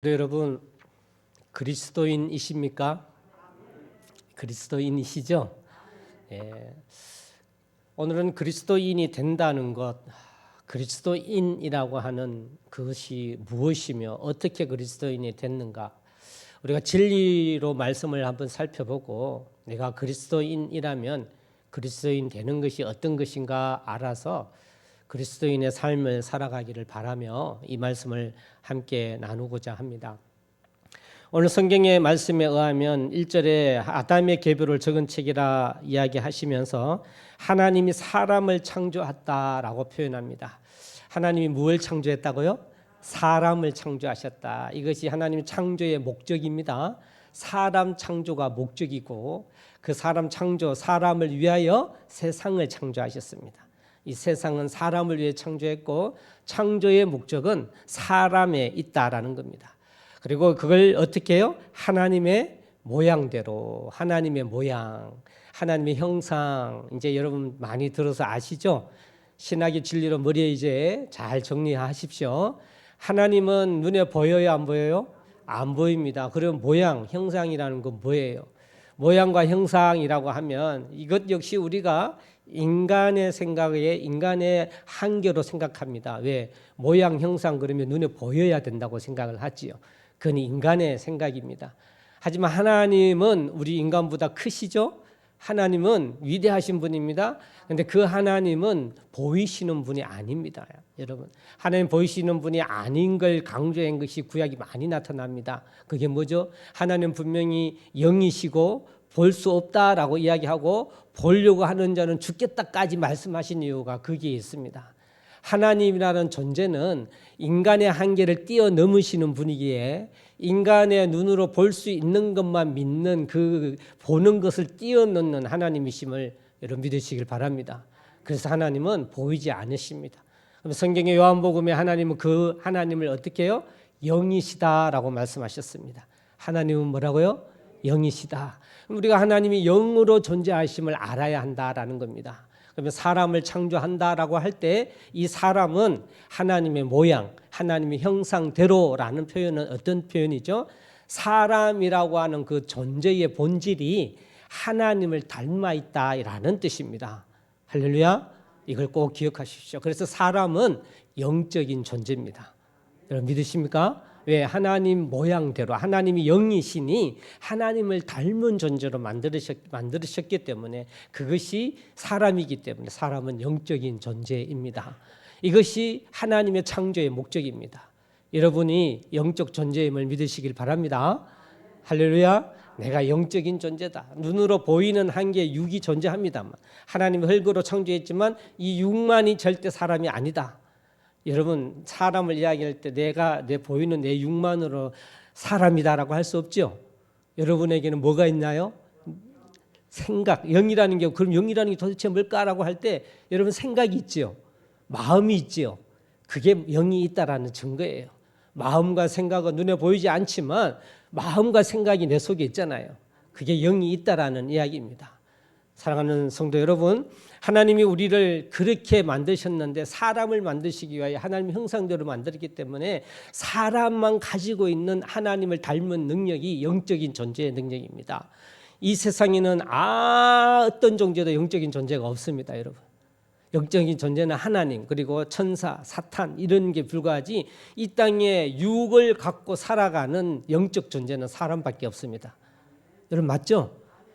여러분, 그리스도인이십니까? 그리스도인이시죠? 예. 오늘은 그리스도인이 된다는 것, 그리스도인이라고 하는 그것이 무엇이며 어떻게 그리스도인이 됐는가? 우리가 진리로 말씀을 한번 살펴보고 내가 그리스도인이라면 그리스도인 되는 것이 어떤 것인가 알아서 그리스도인의 삶을 살아가기를 바라며 이 말씀을 함께 나누고자 합니다. 오늘 성경의 말씀에 의하면 1절에 아담의 계보를 적은 책이라 이야기하시면서 하나님이 사람을 창조했다라고 표현합니다. 하나님이 무엇을 창조했다고요? 사람을 창조하셨다. 이것이 하나님 창조의 목적입니다. 사람 창조가 목적이고 그 사람 창조, 사람을 위하여 세상을 창조하셨습니다. 이 세상은 사람을 위해 창조했고 창조의 목적은 사람에 있다라는 겁니다. 그리고 그걸 어떻게 해요? 하나님의 모양대로, 하나님의 모양, 하나님의 형상. 이제 여러분 많이 들어서 아시죠? 신학의 진리로 머리에 이제 잘 정리하십시오. 하나님은 눈에 보여요, 안 보여요? 안 보입니다. 그럼 모양, 형상이라는 건 뭐예요? 모양과 형상이라고 하면 이것 역시 우리가 인간의 생각에 인간의 한계로 생각합니다. 왜? 모양, 형상 그러면 눈에 보여야 된다고 생각을 하지요. 그건 인간의 생각입니다. 하지만 하나님은 우리 인간보다 크시죠? 하나님은 위대하신 분입니다. 그런데 그 하나님은 보이시는 분이 아닙니다. 여러분, 하나님 보이시는 분이 아닌 걸 강조한 것이 구약이 많이 나타납니다. 그게 뭐죠? 하나님 분명히 영이시고 볼 수 없다라고 이야기하고 보려고 하는 자는 죽겠다까지 말씀하신 이유가 거기에 있습니다. 하나님이라는 존재는 인간의 한계를 뛰어넘으시는 분이기에 인간의 눈으로 볼 수 있는 것만 믿는 그 보는 것을 뛰어넘는 하나님이심을 여러분 믿으시길 바랍니다. 그래서 하나님은 보이지 않으십니다. 그럼 성경의 요한복음에 하나님은 그 하나님을 어떻게 해요? 영이시다라고 말씀하셨습니다. 하나님은 뭐라고요? 영이시다. 우리가 하나님이 영으로 존재하심을 알아야 한다라는 겁니다. 그러면 사람을 창조한다라고 할 때 이 사람은 하나님의 모양, 하나님의 형상대로라는 표현은 어떤 표현이죠? 사람이라고 하는 그 존재의 본질이 하나님을 닮아 있다라는 뜻입니다. 할렐루야. 이걸 꼭 기억하십시오. 그래서 사람은 영적인 존재입니다. 여러분 믿으십니까? 왜? 하나님 모양대로 하나님이 영이시니 하나님을 닮은 존재로 만들으셨기 때문에 그것이 사람이기 때문에 사람은 영적인 존재입니다. 이것이 하나님의 창조의 목적입니다. 여러분이 영적 존재임을 믿으시길 바랍니다. 할렐루야. 내가 영적인 존재다. 눈으로 보이는 한계의 육이 존재합니다만 하나님이 흙으로 창조했지만 이 육만이 절대 사람이 아니다. 여러분 사람을 이야기할 때 내가 내 보이는 내 육만으로 사람이다라고 할 수 없죠. 여러분에게는 뭐가 있나요? 생각, 영이라는 게 그럼 영이라는 게 도대체 뭘까라고 할 때 여러분 생각이 있지요. 마음이 있지요. 그게 영이 있다라는 증거예요. 마음과 생각은 눈에 보이지 않지만 마음과 생각이 내 속에 있잖아요. 그게 영이 있다라는 이야기입니다. 사랑하는 성도 여러분, 하나님이 우리를 그렇게 만드셨는데 사람을 만드시기 위하여 하나님 형상대로 만들었기 때문에 사람만 가지고 있는 하나님을 닮은 능력이 영적인 존재의 능력입니다. 이 세상에는 어떤 존재도 영적인 존재가 없습니다, 여러분. 영적인 존재는 하나님 그리고 천사, 사탄 이런 게 불과하지 이 땅에 육을 갖고 살아가는 영적 존재는 사람밖에 없습니다. 여러분 맞죠?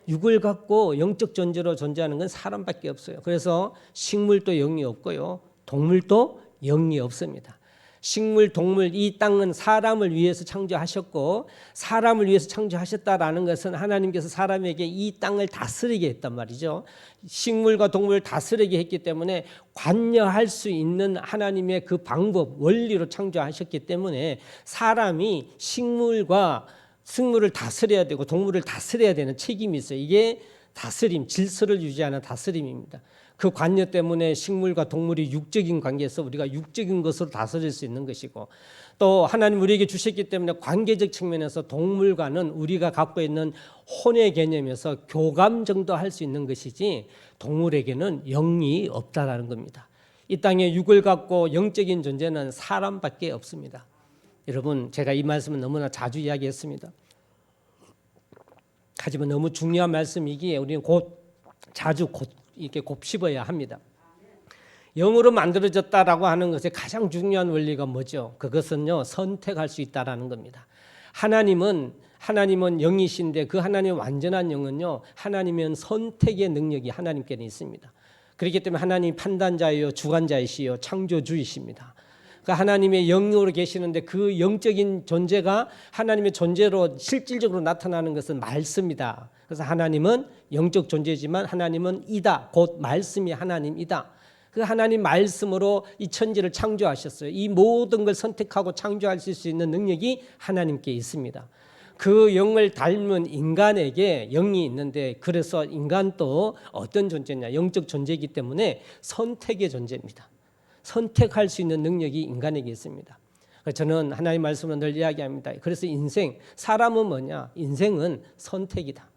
육을 갖고 영적 존재로 존재하는 건 사람밖에 없어요. 그래서 식물도 영이 없고요. 동물도 영이 없습니다. 식물, 동물, 이 땅은 사람을 위해서 창조하셨고 사람을 위해서 창조하셨다라는 것은 하나님께서 사람에게 이 땅을 다스리게 했단 말이죠. 식물과 동물을 다스리게 했기 때문에 관여할 수 있는 하나님의 그 방법, 원리로 창조하셨기 때문에 사람이 식물을 다스려야 되고 동물을 다스려야 되는 책임이 있어요. 이게 다스림, 질서를 유지하는 다스림입니다. 그 관여 때문에 식물과 동물이 육적인 관계에서 우리가 육적인 것으로 다스릴 수 있는 것이고 또 하나님 우리에게 주셨기 때문에 관계적 측면에서 동물과는 우리가 갖고 있는 혼의 개념에서 교감 정도 할 수 있는 것이지 동물에게는 영이 없다라는 겁니다. 이 땅에 육을 갖고 영적인 존재는 사람밖에 없습니다. 여러분, 제가 이 말씀은 너무나 자주 이야기했습니다. 하지만 너무 중요한 말씀이기에 우리는 자주 이렇게 곱씹어야 합니다. 영으로 만들어졌다라고 하는 것의 가장 중요한 원리가 뭐죠? 그것은요, 선택할 수 있다라는 겁니다. 하나님은 영이신데 그 하나님의 완전한 영은요, 하나님은 선택의 능력이 하나님께는 있습니다. 그렇기 때문에 하나님 판단자이요 주관자이시요 창조주이십니다. 그러니까 하나님의 영으로 계시는데 그 영적인 존재가 하나님의 존재로 실질적으로 나타나는 것은 말씀이다. 그래서 하나님은 영적 존재지만 하나님은 이다. 곧 말씀이 하나님이다. 그 하나님 말씀으로 이 천지를 창조하셨어요. 이 모든 걸 선택하고 창조하실 수 있는 능력이 하나님께 있습니다. 그 영을 닮은 인간에게 영이 있는데, 그래서 인간도 어떤 존재냐? 영적 존재이기 때문에 선택의 존재입니다. 선택할 수 있는 능력이 인간에게 있습니다. 저는 하나님 말씀으로 늘 이야기합니다. 그래서 사람은 뭐냐? 인생은 선택이다.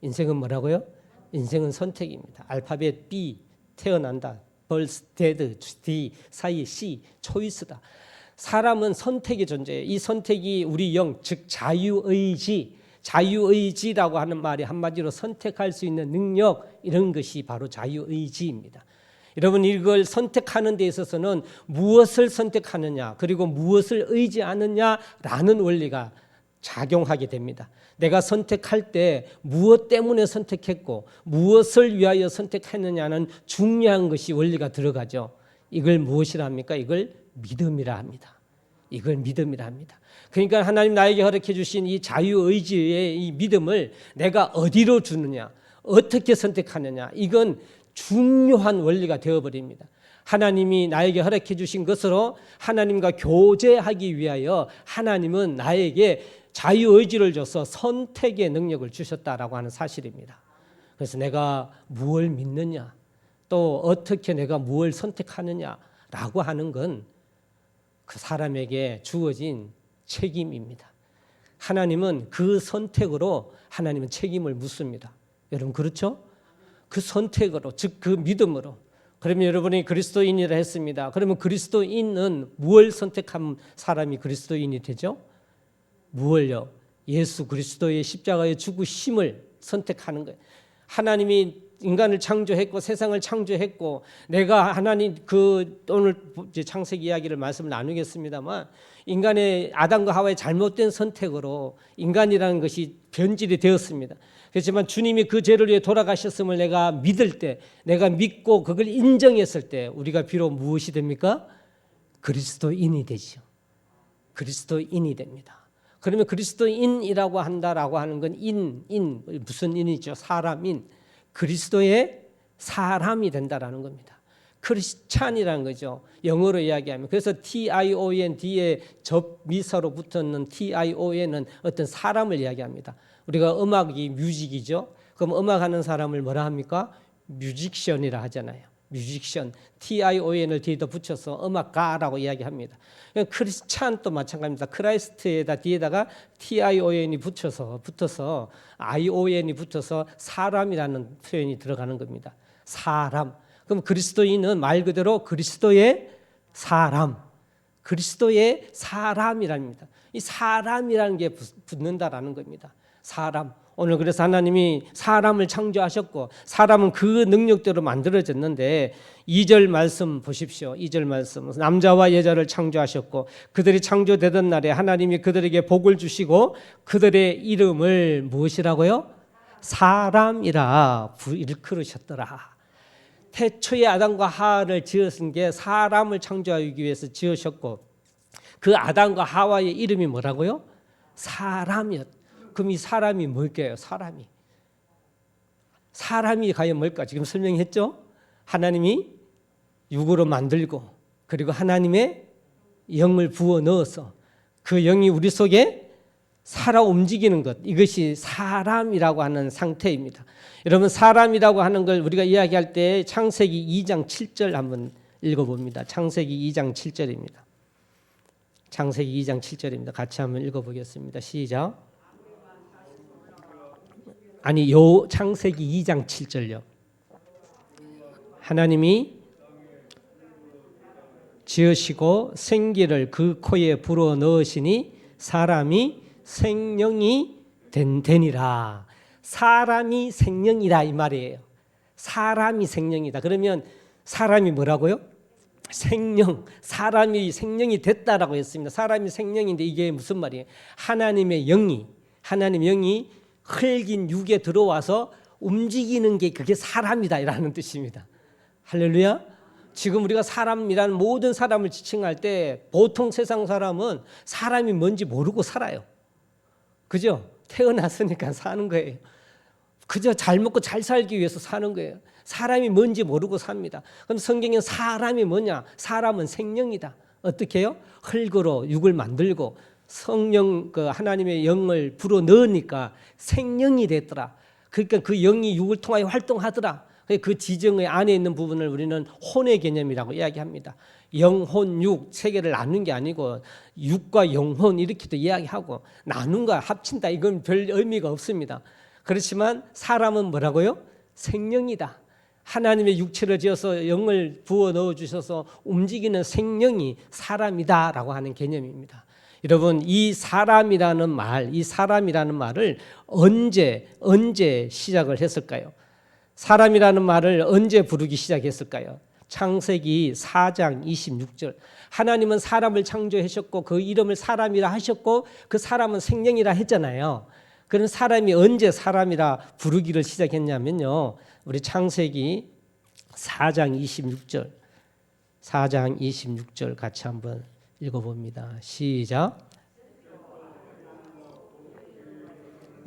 인생은 뭐라고요? 인생은 선택입니다. 알파벳 B, 태어난다. birth, dead, D, 사이 C, choice다. 사람은 선택의 존재예요. 이 선택이 우리 영, 즉 자유의지라고 하는 말이 한마디로 선택할 수 있는 능력, 이런 것이 바로 자유의지입니다. 여러분, 이걸 선택하는 데 있어서는 무엇을 선택하느냐, 그리고 무엇을 의지하느냐라는 원리가 작용하게 됩니다. 내가 선택할 때 무엇 때문에 선택했고 무엇을 위하여 선택했느냐는 중요한 것이 원리가 들어가죠. 이걸 무엇이라 합니까? 이걸 믿음이라 합니다. 이걸 믿음이라 합니다. 그러니까 하나님 나에게 허락해 주신 이 자유의지의 이 믿음을 내가 어디로 주느냐, 어떻게 선택하느냐, 이건 중요한 원리가 되어버립니다. 하나님이 나에게 허락해 주신 것으로 하나님과 교제하기 위하여 하나님은 나에게 자유의지를 줘서 선택의 능력을 주셨다라고 하는 사실입니다. 그래서 내가 무엇을 믿느냐, 또 어떻게 내가 무엇을 선택하느냐라고 하는 건 그 사람에게 주어진 책임입니다. 하나님은 그 선택으로 하나님은 책임을 묻습니다. 여러분, 그렇죠? 그 선택으로, 즉 그 믿음으로. 그러면 여러분이 그리스도인이라 했습니다. 그러면 그리스도인은 무엇을 선택한 사람이 그리스도인이 되죠? 무엇을요? 예수 그리스도의 십자가의 죽으심을 선택하는 거예요. 하나님이 인간을 창조했고 세상을 창조했고, 내가 하나님 오늘 창세기 이야기를 말씀을 나누겠습니다만, 인간의 아담과 하와의 잘못된 선택으로 인간이라는 것이 변질이 되었습니다. 그렇지만 주님이 그 죄를 위해 돌아가셨음을 내가 믿을 때, 내가 믿고 그걸 인정했을 때 우리가 비록 무엇이 됩니까? 그리스도인이 되죠. 그리스도인이 됩니다. 그러면 그리스도인이라고 한다라고 하는 건 무슨 인이죠? 사람인, 그리스도의 사람이 된다라는 겁니다. 크리스찬이라는 거죠. 영어로 이야기하면. 그래서 TION 뒤에 접미사로 붙는 TION은 어떤 사람을 이야기합니다. 우리가 음악이 뮤직이죠. 그럼 음악하는 사람을 뭐라 합니까? 뮤직션이라 하잖아요. 뮤직션, TION을 뒤에다 붙여서 음악가라고 이야기합니다. 크리스찬도 마찬가지입니다. 크라이스트에다 뒤에다가 TION이 붙어서 ION이 붙어서 사람이라는 표현이 들어가는 겁니다. 사람. 그럼 그리스도인은 말 그대로 그리스도의 사람, 그리스도의 사람이랍니다. 이 사람이라는 게 붙는다라는 겁니다. 사람. 오늘 그래서 하나님이 사람을 창조하셨고 사람은 그 능력대로 만들어졌는데 2절 말씀 보십시오. 2절 말씀. 남자와 여자를 창조하셨고 그들이 창조되던 날에 하나님이 그들에게 복을 주시고 그들의 이름을 무엇이라고요? 사람이라 일컬으셨더라. 태초에 아담과 하와를 지으신 게 사람을 창조하기 위해서 지으셨고 그 아담과 하와의 이름이 뭐라고요? 사람이었다. 그럼 이 사람이 뭘까요? 사람이 과연 뭘까? 지금 설명했죠? 하나님이 육으로 만들고 그리고 하나님의 영을 부어 넣어서 그 영이 우리 속에 살아 움직이는 것, 이것이 사람이라고 하는 상태입니다. 여러분, 사람이라고 하는 걸 우리가 이야기할 때 창세기 2장 7절 한번 읽어봅니다. 창세기 2장 7절입니다. 창세기 2장 7절입니다. 같이 한번 읽어보겠습니다. 시작. 아니, 창세기 2장 7절요. 하나님이 지으시고 생기를 그 코에 불어 넣으시니 사람이 생명이 되니라. 사람이 생명이다 이 말이에요. 사람이 생명이다. 그러면 사람이 뭐라고요? 생명. 사람이 생명이 됐다라고 했습니다. 사람이 생명인데 이게 무슨 말이에요? 하나님의 영이 흙인 육에 들어와서 움직이는 게 그게 사람이다 라는 뜻입니다. 할렐루야. 지금 우리가 사람이라는 모든 사람을 지칭할 때 보통 세상 사람은 사람이 뭔지 모르고 살아요. 그죠? 태어났으니까 사는 거예요. 그저 잘 먹고 잘 살기 위해서 사는 거예요. 사람이 뭔지 모르고 삽니다. 그럼 성경엔 사람이 뭐냐? 사람은 생명이다. 어떻게 해요? 흙으로 육을 만들고 성령 그 하나님의 영을 불어 넣으니까 생명이 됐더라. 그러니까 그 영이 육을 통하여 활동하더라. 그 지정의 안에 있는 부분을 우리는 혼의 개념이라고 이야기합니다. 영혼, 육 세 개를 나눈 게 아니고 육과 영혼 이렇게도 이야기하고 나눈 거 합친다. 이건 별 의미가 없습니다. 그렇지만 사람은 뭐라고요? 생명이다. 하나님의 육체를 지어서 영을 부어 넣어 주셔서 움직이는 생명이 사람이다라고 하는 개념입니다. 여러분 이 사람이라는 말을 언제 시작을 했을까요? 사람이라는 말을 언제 부르기 시작했을까요? 창세기 4장 26절. 하나님은 사람을 창조하셨고 그 이름을 사람이라 하셨고 그 사람은 생명이라 했잖아요. 그런 사람이 언제 사람이라 부르기를 시작했냐면요. 우리 창세기 4장 26절. 4장 26절 같이 한번 읽어봅니다. 시작.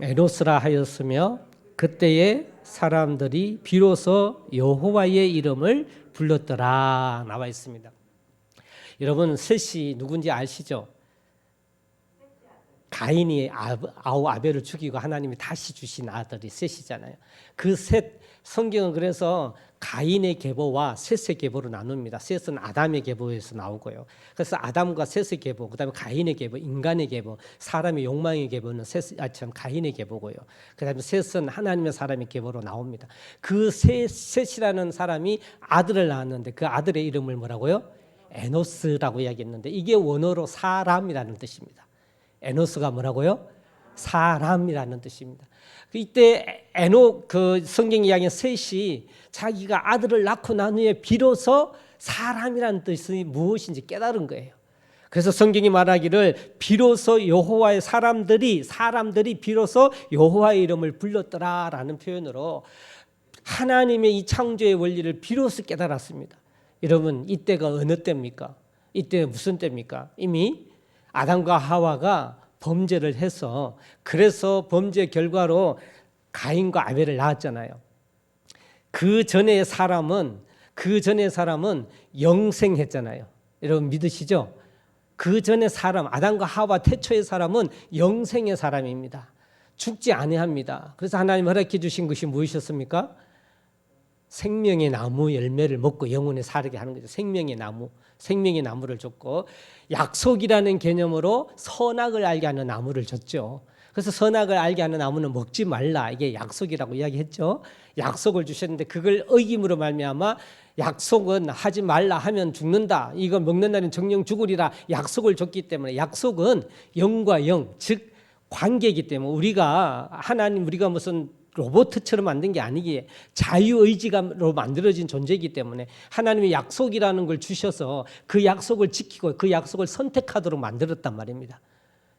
에노스라 하였으며 그때에 사람들이 비로소 여호와의 이름을 불렀더라 나와 있습니다. 여러분 셋이 누군지 아시죠? 가인이 아벨을 죽이고 하나님이 다시 주신 아들이 셋이잖아요. 그 셋 성경은 그래서 가인의 계보와 셋의 계보로 나눕니다. 셋은 아담의 계보에서 나오고요. 그래서 아담과 셋의 계보, 그다음에 가인의 계보, 인간의 계보, 사람의 욕망의 계보는 가인의 계보고요. 그다음에 셋은 하나님의 사람의 계보로 나옵니다. 그 셋이라는 사람이 아들을 낳았는데 그 아들의 이름을 뭐라고요? 에노스라고 이야기했는데 이게 원어로 사람이라는 뜻입니다. 에노스가 뭐라고요? 사람이라는 뜻입니다. 이때 그 성경 이야기는 셋이 자기가 아들을 낳고 난 후에 비로소 사람이라는 뜻이 무엇인지 깨달은 거예요. 그래서 성경이 말하기를 비로소 여호와의 사람들이 비로소 여호와의 이름을 불렀더라라는 표현으로 하나님의 이 창조의 원리를 비로소 깨달았습니다. 여러분 이때가 어느 때입니까? 이때 무슨 때입니까? 이미 아담과 하와가 범죄를 해서 그래서 범죄 결과로 가인과 아벨을 낳았잖아요. 그 전에 사람은 영생했잖아요. 여러분 믿으시죠? 그 전에 사람 아담과 하와 태초의 사람은 영생의 사람입니다. 죽지 아니합니다. 그래서 하나님 허락해 주신 것이 무엇이었습니까? 생명의 나무 열매를 먹고 영원히 살게 하는 거죠. 생명의 나무를 줬고 약속이라는 개념으로 선악을 알게 하는 나무를 줬죠. 그래서 선악을 알게 하는 나무는 먹지 말라 이게 약속이라고 이야기했죠. 약속을 주셨는데 그걸 어김으로 말미암아 약속은 하지 말라 하면 죽는다. 이거 먹는 날은 정령 죽으리라 약속을 줬기 때문에 약속은 영과 영 즉 관계이기 때문에 우리가 무슨 로봇처럼 만든 게 아니기에 자유의지로 만들어진 존재이기 때문에 하나님의 약속이라는 걸 주셔서 그 약속을 지키고 그 약속을 선택하도록 만들었단 말입니다.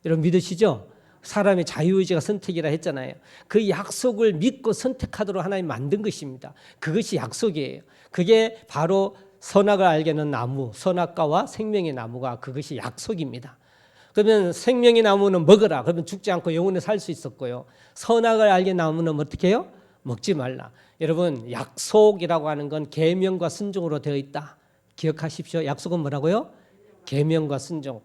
여러분 믿으시죠? 사람의 자유의지가 선택이라 했잖아요. 그 약속을 믿고 선택하도록 하나님 만든 것입니다. 그것이 약속이에요. 그게 바로 선악을 알게 하는 나무, 선악과와 생명의 나무가 그것이 약속입니다. 그러면 생명의 나무는 먹어라. 그러면 죽지 않고 영원히 살 수 있었고요. 선악을 알게 나무는 어떻게 해요? 먹지 말라. 여러분 약속이라고 하는 건 계명과 순종으로 되어 있다. 기억하십시오. 약속은 뭐라고요? 계명과 순종.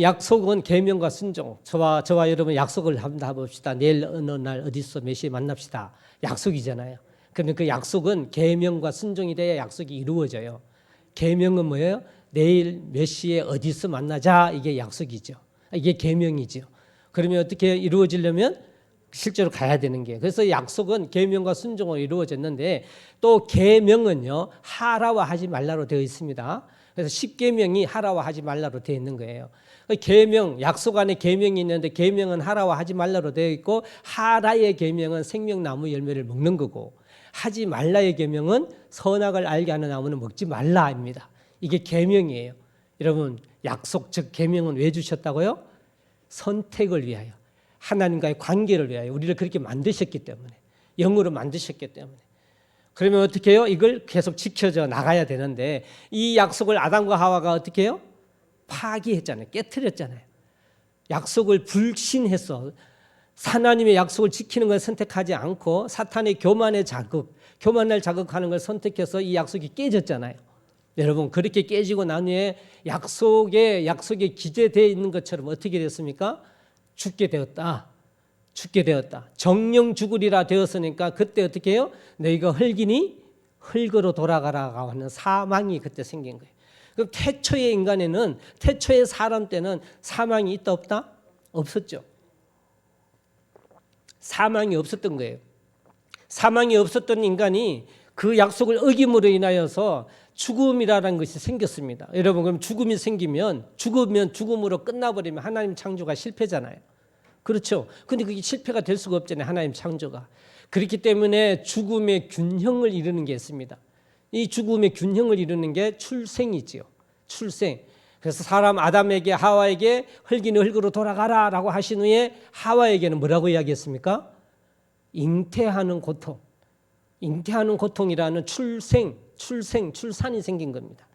약속은 계명과 순종. 저와 여러분 약속을 한번 해봅시다. 내일 어느 날 어디서 몇 시에 만납시다. 약속이잖아요. 그러면 그 약속은 계명과 순종이 돼야 약속이 이루어져요. 계명은 뭐예요? 내일 몇 시에 어디서 만나자 이게 약속이죠. 이게 계명이죠. 그러면 어떻게 이루어지려면 실제로 가야 되는 게 그래서 약속은 계명과 순종으로 이루어졌는데 또 계명은요 하라와 하지 말라로 되어 있습니다. 그래서 십계명이 하라와 하지 말라로 되어 있는 거예요. 계명, 약속 안에 계명이 있는데 계명은 하라와 하지 말라로 되어 있고 하라의 계명은 생명나무 열매를 먹는 거고 하지 말라의 계명은 선악을 알게 하는 나무는 먹지 말라입니다. 이게 계명이에요. 여러분, 약속 즉 계명은 왜 주셨다고요? 선택을 위하여, 하나님과의 관계를 위하여 우리를 그렇게 만드셨기 때문에, 영으로 만드셨기 때문에. 그러면 어떻게 해요? 이걸 계속 지켜져 나가야 되는데 이 약속을 아담과 하와가 어떻게 해요? 파기했잖아요. 깨트렸잖아요. 약속을 불신했어. 하나님의 약속을 지키는 걸 선택하지 않고 사탄의 교만의 자극, 교만을 자극하는 걸 선택해서 이 약속이 깨졌잖아요. 여러분, 그렇게 깨지고 난 후에 약속에 기재되어 있는 것처럼 어떻게 됐습니까? 죽게 되었다. 죽게 되었다. 정령 죽으리라 되었으니까 그때 어떻게 해요? 너희가 흙이니 흙으로 돌아가라고 하는 사망이 그때 생긴 거예요. 그럼 태초의 인간에는, 태초의 사람 때는 사망이 있다 없다? 없었죠. 사망이 없었던 거예요. 사망이 없었던 인간이 그 약속을 어김으로 인하여서 죽음이라는 것이 생겼습니다. 여러분, 그럼 죽음이 생기면 죽음으로 끝나버리면 하나님 창조가 실패잖아요. 그렇죠. 근데 그게 실패가 될 수가 없잖아요. 하나님 창조가. 그렇기 때문에 죽음의 균형을 이루는 게 있습니다. 이 죽음의 균형을 이루는 게 출생이지요. 출생. 그래서 사람 아담에게 하와에게 흙이는 흙으로 돌아가라라고 하신 후에 하와에게는 뭐라고 이야기했습니까? 잉태하는 고통. 잉태하는 고통이라는 출산이 생긴 겁니다.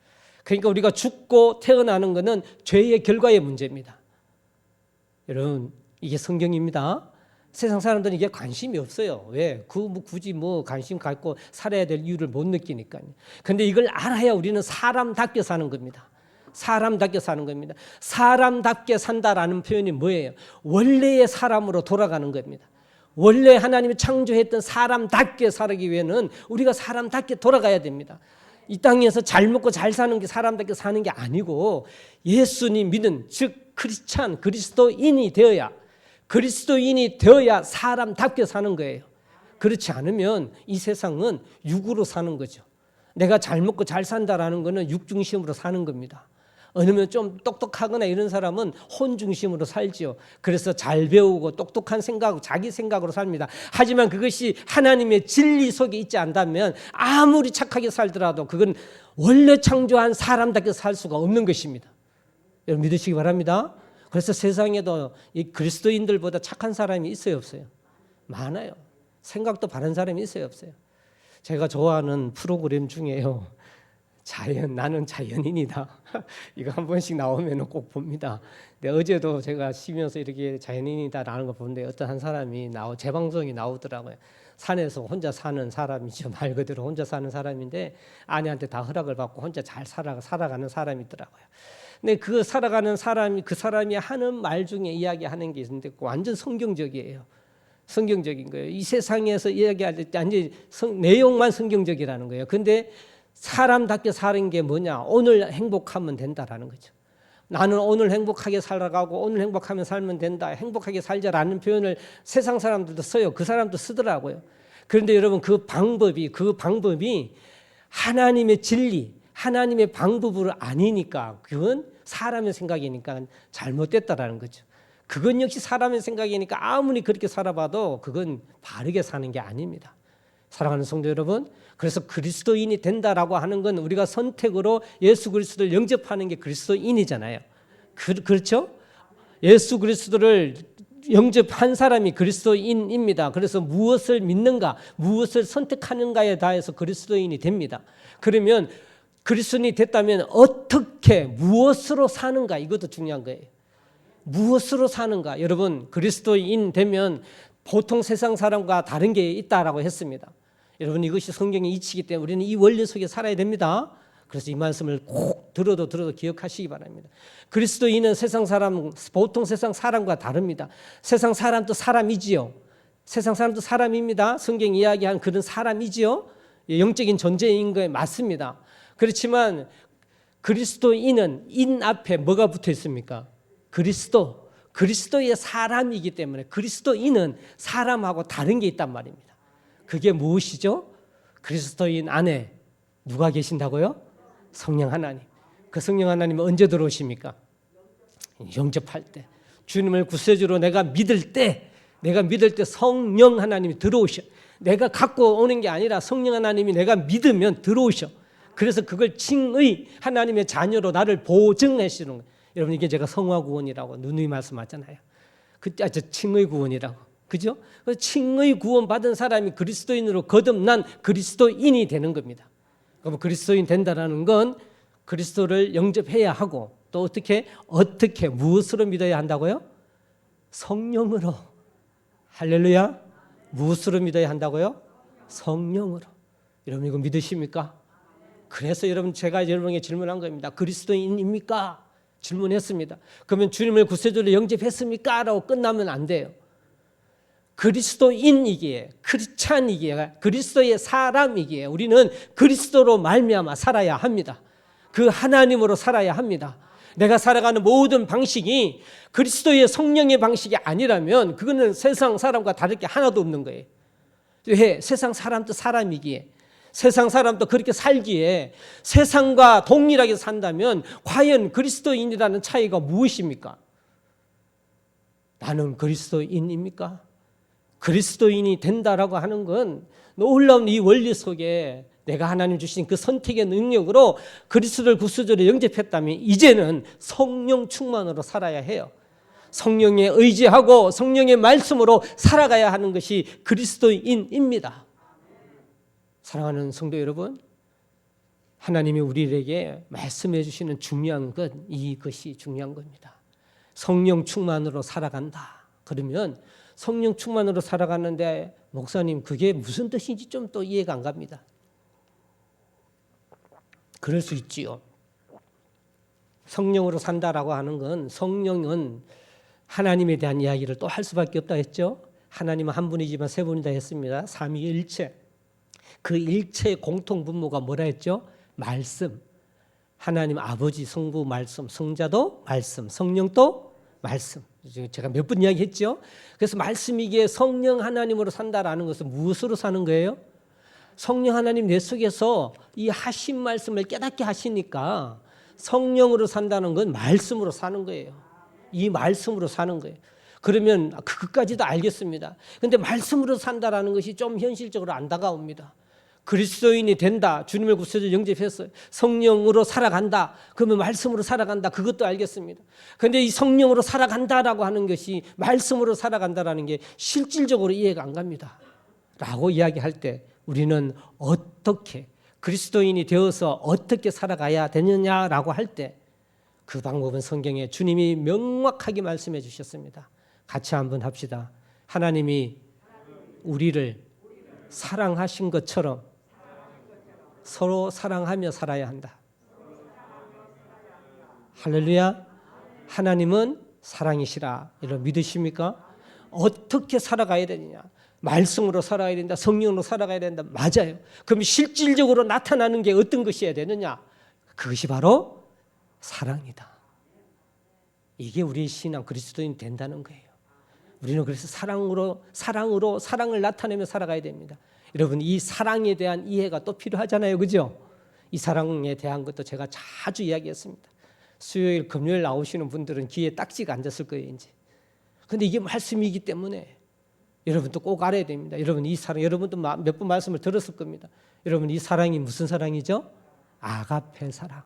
그러니까 우리가 죽고 태어나는 것은 죄의 결과의 문제입니다. 여러분, 이게 성경입니다. 세상 사람들은 이게 관심이 없어요. 왜? 굳이 관심 갖고 살아야 될 이유를 못 느끼니까요. 그런데 이걸 알아야 우리는 사람답게 사는 겁니다. 사람답게 사는 겁니다. 사람답게 산다라는 표현이 뭐예요? 원래의 사람으로 돌아가는 겁니다. 원래 하나님이 창조했던 사람답게 살기 위해는 우리가 사람답게 돌아가야 됩니다. 이 땅에서 잘 먹고 잘 사는 게 사람답게 사는 게 아니고 예수님 믿는, 즉 크리스찬, 그리스도인이 되어야 사람답게 사는 거예요. 그렇지 않으면 이 세상은 육으로 사는 거죠. 내가 잘 먹고 잘 산다라는 것은 육 중심으로 사는 겁니다. 어느면 좀 똑똑하거나 이런 사람은 혼 중심으로 살지요. 그래서 잘 배우고 똑똑한 생각, 자기 생각으로 삽니다. 하지만 그것이 하나님의 진리 속에 있지 않다면 아무리 착하게 살더라도 그건 원래 창조한 사람답게 살 수가 없는 것입니다. 여러분 믿으시기 바랍니다. 그래서 세상에도 이 그리스도인들보다 착한 사람이 있어요, 없어요? 많아요. 생각도 바른 사람이 있어요, 없어요? 제가 좋아하는 프로그램 중에요. 나는 자연인이다. 이거 한 번씩 나오면 꼭 봅니다. 근데 어제도 제가 쉬면서 이렇게 자연인이다라는 거 보는데 어떤 한 사람이 재방송이 나오더라고요. 산에서 혼자 사는 사람이죠. 말 그대로 혼자 사는 사람인데 아내한테 다 허락을 받고 혼자 잘 살아가는 사람이더라고요. 근데 그 살아가는 사람이 그 사람이 하는 말 중에 이야기하는 게 있는데 완전 성경적이에요. 성경적인 거예요. 이 세상에서 이야기할 때 완전 내용만 성경적이라는 거예요. 근데 사람답게 사는 게 뭐냐? 오늘 행복하면 된다라는 거죠. 나는 오늘 행복하게 살아가고 오늘 행복하면 살면 된다. 행복하게 살자라는 표현을 세상 사람들도 써요. 그 사람도 쓰더라고요. 그런데 여러분 그 방법이 하나님의 진리, 하나님의 방법으로 아니니까 그건 사람의 생각이니까 잘못됐다라는 거죠. 그건 역시 사람의 생각이니까 아무리 그렇게 살아봐도 그건 바르게 사는 게 아닙니다. 사랑하는 성도 여러분, 그래서 그리스도인이 된다라고 하는 건 우리가 선택으로 예수 그리스도를 영접하는 게 그리스도인이잖아요. 그렇죠? 예수 그리스도를 영접한 사람이 그리스도인입니다. 그래서 무엇을 믿는가, 무엇을 선택하는가에 대해서 그리스도인이 됩니다. 그러면 그리스도인이 됐다면 어떻게, 무엇으로 사는가, 이것도 중요한 거예요. 무엇으로 사는가. 여러분, 그리스도인 되면 보통 세상 사람과 다른 게 있다라고 했습니다. 여러분, 이것이 성경의 이치이기 때문에 우리는 이 원리 속에 살아야 됩니다. 그래서 이 말씀을 꼭 들어도 기억하시기 바랍니다. 그리스도인은 보통 세상 사람과 다릅니다. 세상 사람도 사람이지요. 세상 사람도 사람입니다. 성경이 이야기한 그런 사람이지요. 영적인 존재인 거에 맞습니다. 그렇지만 그리스도인은 인 앞에 뭐가 붙어 있습니까? 그리스도의 사람이기 때문에 그리스도인은 사람하고 다른 게 있단 말입니다. 그게 무엇이죠? 그리스도인 안에 누가 계신다고요? 성령 하나님. 그 성령 하나님은 언제 들어오십니까? 영접할 때. 주님을 구세주로 내가 믿을 때 성령 하나님이 들어오셔. 내가 갖고 오는 게 아니라 성령 하나님이 내가 믿으면 들어오셔. 그래서 그걸 칭의 하나님의 자녀로 나를 보증해 주시는 거예요. 여러분, 이게 제가 성화 구원이라고 누누이 말씀하잖아요. 그때 칭의 구원이라고. 그죠? 칭의 구원 받은 사람이 그리스도인으로 거듭난 그리스도인이 되는 겁니다. 그럼 그리스도인 된다라는 건 그리스도를 영접해야 하고, 또 어떻게 무엇으로 믿어야 한다고요? 성령으로. 할렐루야. 무엇으로 믿어야 한다고요? 성령으로. 여러분, 이거 믿으십니까? 그래서 여러분, 제가 여러분에게 질문한 겁니다. 그리스도인입니까? 질문했습니다. 그러면 주님을 구세주로 영접했습니까? 라고 끝나면 안 돼요. 그리스도인이기에, 크리스찬이기에, 그리스도의 사람이기에 우리는 그리스도로 말미암아 살아야 합니다. 그 하나님으로 살아야 합니다. 내가 살아가는 모든 방식이 그리스도의 성령의 방식이 아니라면 그거는 세상 사람과 다를 게 하나도 없는 거예요. 왜? 세상 사람도 사람이기에, 세상 사람도 그렇게 살기에 세상과 동일하게 산다면 과연 그리스도인이라는 차이가 무엇입니까? 나는 그리스도인입니까? 그리스도인이 된다라고 하는 건 놀라운 이 원리 속에 내가 하나님 주신 그 선택의 능력으로 그리스도를 구세주로 영접했다면 이제는 성령 충만으로 살아야 해요. 성령에 의지하고 성령의 말씀으로 살아가야 하는 것이 그리스도인입니다. 사랑하는 성도 여러분, 하나님이 우리에게 말씀해 주시는 중요한 것, 이것이 중요한 겁니다. 성령 충만으로 살아간다. 그러면 성령 충만으로 살아가는데 목사님 그게 무슨 뜻인지 좀 또 이해가 안 갑니다. 그럴 수 있지요. 성령으로 산다라고 하는 건, 성령은 하나님에 대한 이야기를 또 할 수밖에 없다 했죠. 하나님은 한 분이지만 세 분이다 했습니다. 삼위일체. 그 일체의 공통분모가 뭐라 했죠? 말씀. 하나님 아버지, 성부 말씀, 성자도 말씀, 성령도 말씀. 제가 몇 번 이야기했죠. 그래서 말씀이기에 성령 하나님으로 산다라는 것은 무엇으로 사는 거예요? 성령 하나님 내 속에서 이 하신 말씀을 깨닫게 하시니까 성령으로 산다는 건 말씀으로 사는 거예요. 이 말씀으로 사는 거예요. 그러면 그것까지도 알겠습니다. 그런데 말씀으로 산다라는 것이 좀 현실적으로 안 다가옵니다. 그리스도인이 된다. 주님을 구세주로 영접했어요. 성령으로 살아간다. 그러면 말씀으로 살아간다. 그것도 알겠습니다. 그런데 이 성령으로 살아간다라고 하는 것이, 말씀으로 살아간다라는 게 실질적으로 이해가 안 갑니다. 라고 이야기할 때 우리는 어떻게, 그리스도인이 되어서 어떻게 살아가야 되느냐라고 할 때 그 방법은 성경에 주님이 명확하게 말씀해 주셨습니다. 같이 한번 합시다. 하나님이 우리를 사랑하신 것처럼 서로 사랑하며 살아야 한다. 할렐루야. 하나님은 사랑이시라. 여러분 믿으십니까? 어떻게 살아가야 되느냐? 말씀으로 살아야 된다. 성령으로 살아가야 된다. 맞아요. 그럼 실질적으로 나타나는 게 어떤 것이어야 되느냐? 그것이 바로 사랑이다. 이게 우리의 신앙, 그리스도인 된다는 거예요. 우리는 그래서 사랑으로 사랑을 나타내며 살아가야 됩니다. 여러분, 이 사랑에 대한 이해가 또 필요하잖아요. 그죠? 이 사랑에 대한 것도 제가 자주 이야기했습니다. 수요일, 금요일 나오시는 분들은 귀에 딱지가 앉았을 거예요, 이제. 근데 이게 말씀이기 때문에 여러분도 꼭 알아야 됩니다. 여러분, 이 사랑, 여러분도 몇 번 말씀을 들었을 겁니다. 여러분, 이 사랑이 무슨 사랑이죠? 아가페 사랑.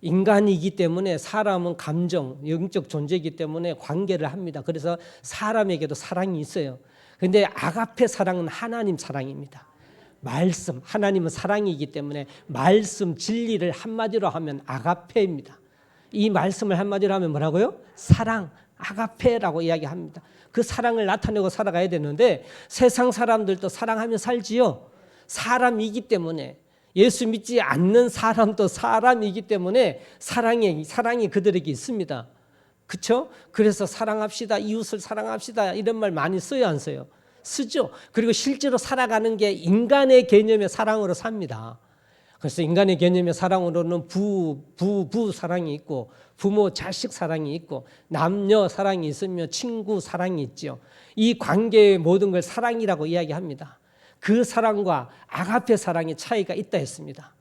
인간이기 때문에 사람은 감정, 영적 존재이기 때문에 관계를 합니다. 그래서 사람에게도 사랑이 있어요. 그런데 아가페 사랑은 하나님 사랑입니다. 말씀, 하나님은 사랑이기 때문에 말씀, 진리를 한마디로 하면 아가페입니다. 이 말씀을 한마디로 하면 뭐라고요? 사랑, 아가페라고 이야기합니다. 그 사랑을 나타내고 살아가야 되는데 세상 사람들도 사랑하며 살지요. 사람이기 때문에, 예수 믿지 않는 사람도 사람이기 때문에 사랑이 그들에게 있습니다. 그렇죠? 그래서 사랑합시다, 이웃을 사랑합시다 이런 말 많이 써요, 안 써요? 쓰죠. 그리고 실제로 살아가는 게 인간의 개념의 사랑으로 삽니다. 그래서 인간의 개념의 사랑으로는 부부 사랑이 있고, 부모 자식 사랑이 있고, 남녀 사랑이 있으며 친구 사랑이 있죠. 이 관계의 모든 걸 사랑이라고 이야기합니다. 그 사랑과 아가페 사랑의 차이가 있다 했습니다.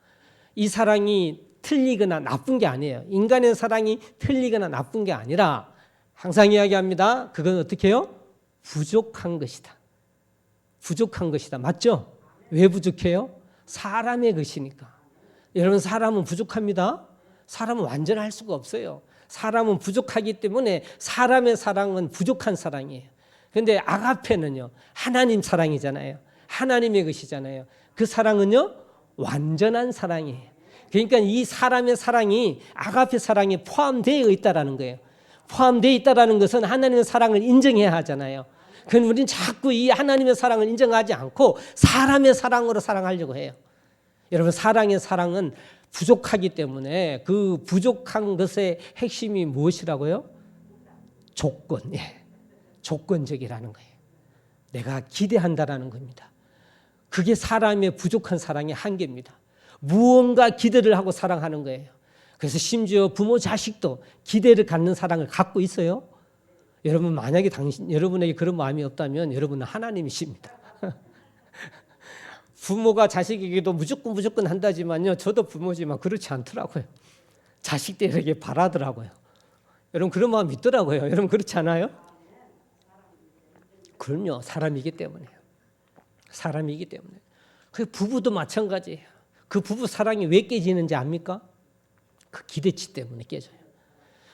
이 사랑이 틀리거나 나쁜 게 아니에요. 인간의 사랑이 틀리거나 나쁜 게 아니라 항상 이야기합니다. 그건 어떻게 해요? 부족한 것이다. 부족한 것이다. 맞죠? 왜 부족해요? 사람의 것이니까. 여러분, 사람은 부족합니다. 사람은 완전할 수가 없어요. 사람은 부족하기 때문에 사람의 사랑은 부족한 사랑이에요. 그런데 아가페는요, 하나님 사랑이잖아요. 하나님의 것이잖아요. 그 사랑은요, 완전한 사랑이에요. 그러니까 이 사람의 사랑이 아가페 사랑에 포함되어 있다라는 거예요. 포함되어 있다라는 것은 하나님의 사랑을 인정해야 하잖아요. 그럼 우리는 자꾸 이 하나님의 사랑을 인정하지 않고 사람의 사랑으로 사랑하려고 해요. 여러분, 사랑의 사랑은 부족하기 때문에 그 부족한 것의 핵심이 무엇이라고요? 조건, 조건적이라는 거예요. 내가 기대한다라는 겁니다. 그게 사람의 부족한 사랑의 한계입니다. 무언가 기대를 하고 사랑하는 거예요. 그래서 심지어 부모 자식도 기대를 갖는 사랑을 갖고 있어요. 여러분, 만약에 여러분에게 그런 마음이 없다면 여러분은 하나님이십니다. 부모가 자식에게도 무조건 한다지만요, 저도 부모지만 그렇지 않더라고요. 자식들에게 바라더라고요. 여러분, 그런 마음 있더라고요. 여러분, 그렇지 않아요? 그럼요, 사람이기 때문에요. 사람이기 때문에. 그 부부도 마찬가지예요. 그 부부 사랑이 왜 깨지는지 압니까? 그 기대치 때문에 깨져요.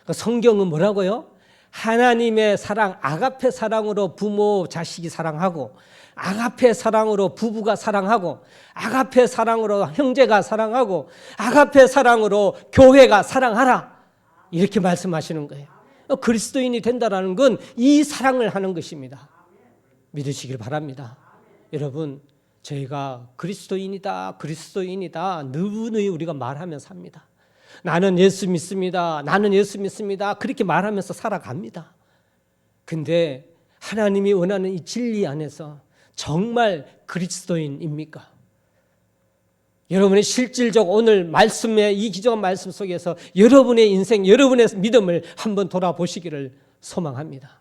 그러니까 성경은 뭐라고요? 하나님의 사랑, 아가페 사랑으로 부모, 자식이 사랑하고, 아가페 사랑으로 부부가 사랑하고, 아가페 사랑으로 형제가 사랑하고, 아가페 사랑으로 교회가 사랑하라. 이렇게 말씀하시는 거예요. 그리스도인이 된다는 건 이 사랑을 하는 것입니다. 믿으시길 바랍니다. 여러분, 저희가 그리스도인이다, 그리스도인이다 누누이 우리가 말하면 삽니다. 나는 예수 믿습니다. 나는 예수 믿습니다. 그렇게 말하면서 살아갑니다. 근데 하나님이 원하는 이 진리 안에서 정말 그리스도인입니까? 여러분의 실질적 오늘 말씀의 이 기적한 말씀 속에서 여러분의 인생, 여러분의 믿음을 한번 돌아보시기를 소망합니다.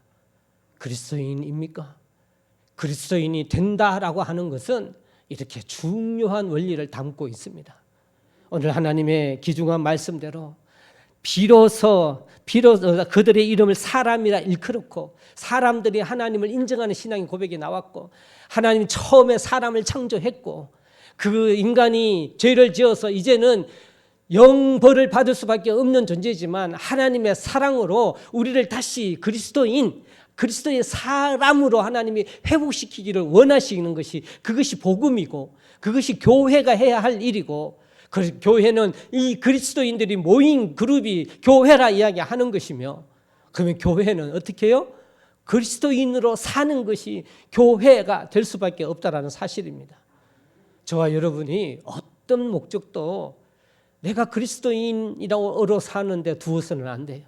그리스도인입니까? 그리스도인이 된다라고 하는 것은 이렇게 중요한 원리를 담고 있습니다. 오늘 하나님의 귀중한 말씀대로 비로소 그들의 이름을 사람이라 일컬었고, 사람들이 하나님을 인정하는 신앙의 고백이 나왔고, 하나님이 처음에 사람을 창조했고, 그 인간이 죄를 지어서 이제는 영벌을 받을 수밖에 없는 존재지만 하나님의 사랑으로 우리를 다시 그리스도의 사람으로 하나님이 회복시키기를 원하시는 것이, 그것이 복음이고, 그것이 교회가 해야 할 일이고, 그 교회는 이 그리스도인들이 모인 그룹이 교회라 이야기하는 것이며, 그러면 교회는 어떻게 해요? 그리스도인으로 사는 것이 교회가 될 수밖에 없다라는 사실입니다. 저와 여러분이 어떤 목적도 내가 그리스도인이라고 사는데 두어서는 안 돼요.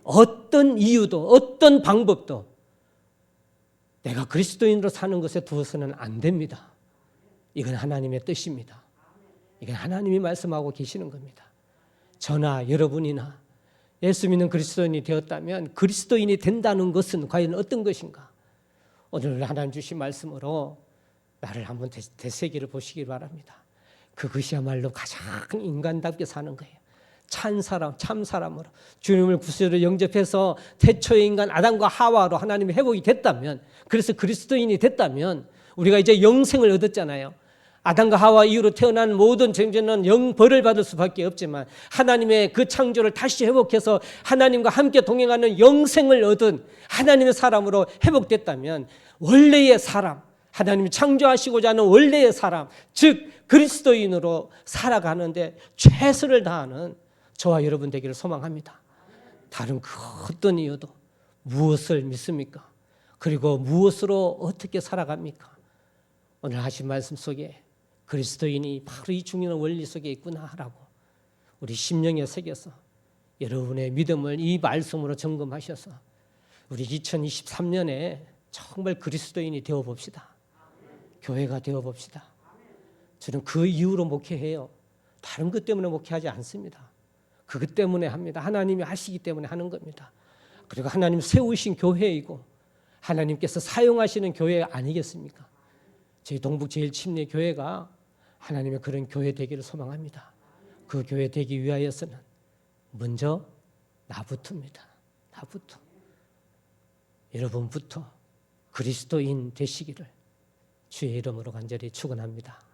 어떤 이유도 어떤 방법도 내가 그리스도인으로 사는 것에 두어서는 안 됩니다. 이건 하나님의 뜻입니다. 이건 하나님이 말씀하고 계시는 겁니다. 저나 여러분이나 예수 믿는 그리스도인이 되었다면 그리스도인이 된다는 것은 과연 어떤 것인가? 오늘 하나님 주신 말씀으로 나를 한번 되새기를 보시기 바랍니다. 그것이야말로 가장 인간답게 사는 거예요. 참 사람으로 주님을 구세주로 영접해서 태초의 인간 아담과 하와로 하나님이 회복이 됐다면, 그래서 그리스도인이 됐다면 우리가 이제 영생을 얻었잖아요. 아담과 하와 이후로 태어난 모든 존재는 영벌을 받을 수밖에 없지만 하나님의 그 창조를 다시 회복해서 하나님과 함께 동행하는 영생을 얻은 하나님의 사람으로 회복됐다면, 원래의 사람, 하나님이 창조하시고자 하는 원래의 사람, 즉 그리스도인으로 살아가는데 최선을 다하는 저와 여러분 되기를 소망합니다. 다른 그 어떤 이유도 무엇을 믿습니까? 그리고 무엇으로 어떻게 살아갑니까? 오늘 하신 말씀 속에 그리스도인이 바로 이 중요한 원리 속에 있구나라고 우리 심령에 새겨서 여러분의 믿음을 이 말씀으로 점검하셔서 우리 2023년에 정말 그리스도인이 되어봅시다. 교회가 되어봅시다. 저는 그 이유로 목회해요. 다른 것 때문에 목회하지 않습니다. 그것 때문에 합니다. 하나님이 하시기 때문에 하는 겁니다. 그리고 하나님 세우신 교회이고 하나님께서 사용하시는 교회 아니겠습니까? 저희 동북 제일침례교회가 하나님의 그런 교회 되기를 소망합니다. 그 교회 되기 위하여서는 먼저 나부터입니다. 나부터. 여러분부터 그리스도인 되시기를 주의 이름으로 간절히 축원합니다.